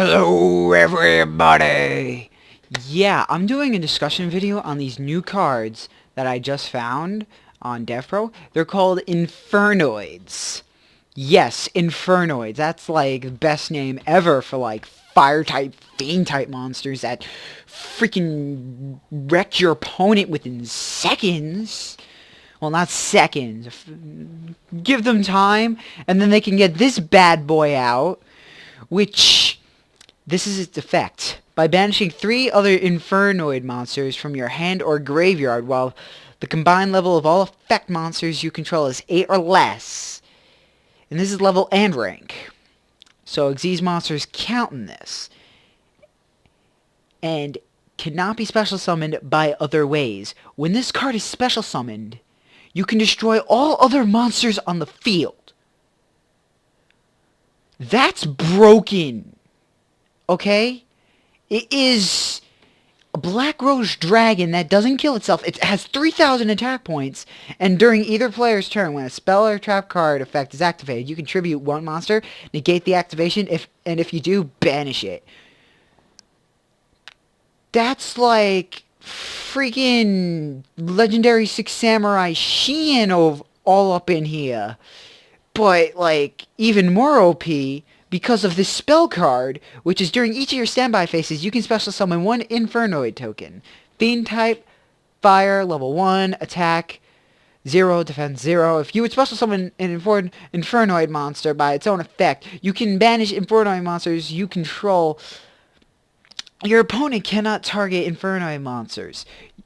Hello everybody! Yeah, I'm doing a discussion video on these new cards that I just found on DevPro. They're called Infernoids. Yes, Infernoids. That's like the best name ever for like fire type, fiend type monsters that freaking wreck your opponent within seconds. Well, not seconds. Give them time, and then they can get this bad boy out, which this is its effect. By banishing 3 other Infernoid monsters from your hand or graveyard while the combined level of all effect monsters you control is 8 or less. And this is level and rank. So Xyz monsters count in this. And cannot be special summoned by other ways. When this card is special summoned, you can destroy all other monsters on the field. That's broken. Okay? It is a Black Rose Dragon that doesn't kill itself. It has 3,000 attack points, and during either player's turn, when a spell or trap card effect is activated, you contribute 1 monster, negate the activation, and if you do, banish it. That's like freaking Legendary 6 Samurai Shein all up in here. But, like, even more OP, because of this spell card, which is during each of your standby phases, you can special summon 1 Infernoid token. Fiend type, fire, level 1, attack 0, defense 0. If you would special summon an Infernoid monster by its own effect, you can banish Infernoid monsters you control. Your opponent cannot target Infernoid monsters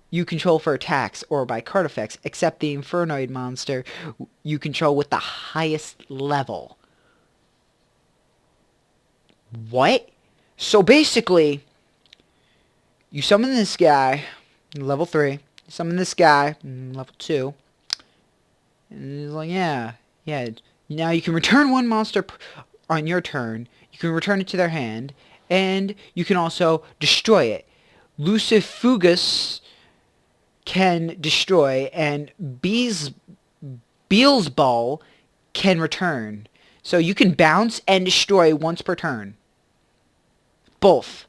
you control for attacks or by card effects, except the Infernoid monster you control with the highest level. What? So basically, you summon this guy, level 3, you summon this guy, level 2, and he's like, yeah, now you can return 1 monster on your turn, you can return it to their hand, and you can also destroy it. Lucifugus can destroy, and Beelzebul can return. So you can bounce and destroy once per turn. Both.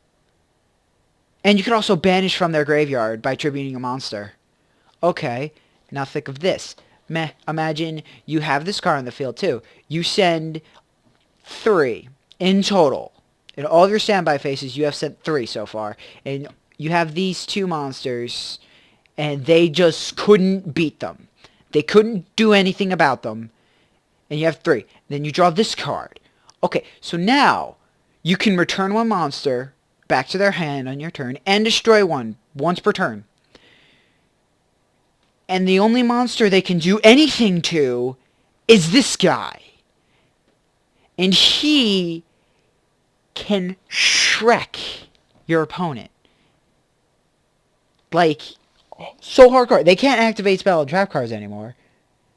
And you can also banish from their graveyard by tributing a monster. Okay, now think of this. Imagine you have this card on the field too. You send 3 in total. In all of your standby phases, you have sent 3 so far. And you have these 2 monsters, and they just couldn't beat them. They couldn't do anything about them. And you have 3. Then you draw this card. Okay, so now you can return 1 monster back to their hand on your turn and destroy 1 once per turn. And the only monster they can do anything to is this guy. And he can Shrek your opponent. Like, so hardcore. They can't activate spell and trap cards anymore.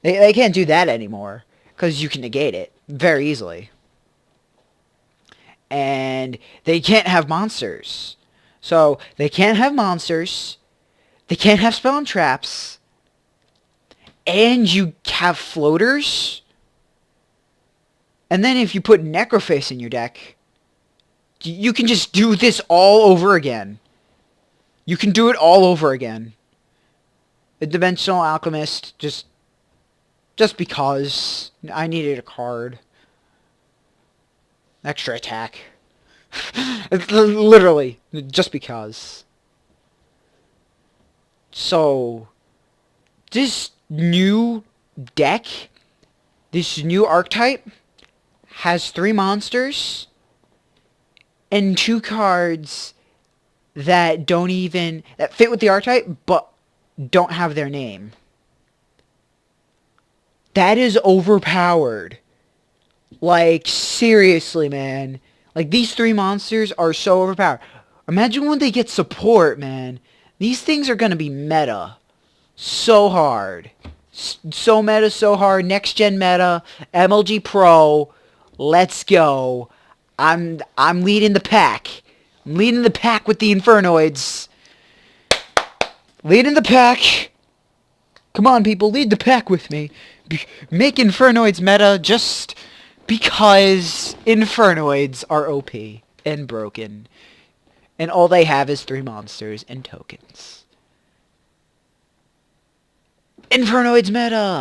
They can't do that anymore, because you can negate it very easily. And they can't have monsters. So, they can't have monsters. They can't have spell and traps. And you have floaters. And then if you put Necroface in your deck, you can just do this all over again. You can do it all over again. The Dimensional Alchemist, just because I needed a card. Extra attack. It's literally, just because. So, this new deck, this new archetype, has 3 monsters and 2 cards that that fit with the archetype, but don't have their name. That is overpowered. Like, seriously, man. Like, these 3 monsters are so overpowered. Imagine when they get support, man. These things are gonna be meta. So hard. So meta, so hard. Next gen meta. MLG Pro. Let's go. I'm leading the pack. I'm leading the pack with the Infernoids. Leading the pack. Come on, people. Lead the pack with me. Make Infernoids meta just because Infernoids are OP. and broken. And all they have is 3 monsters and tokens. Infernoids meta!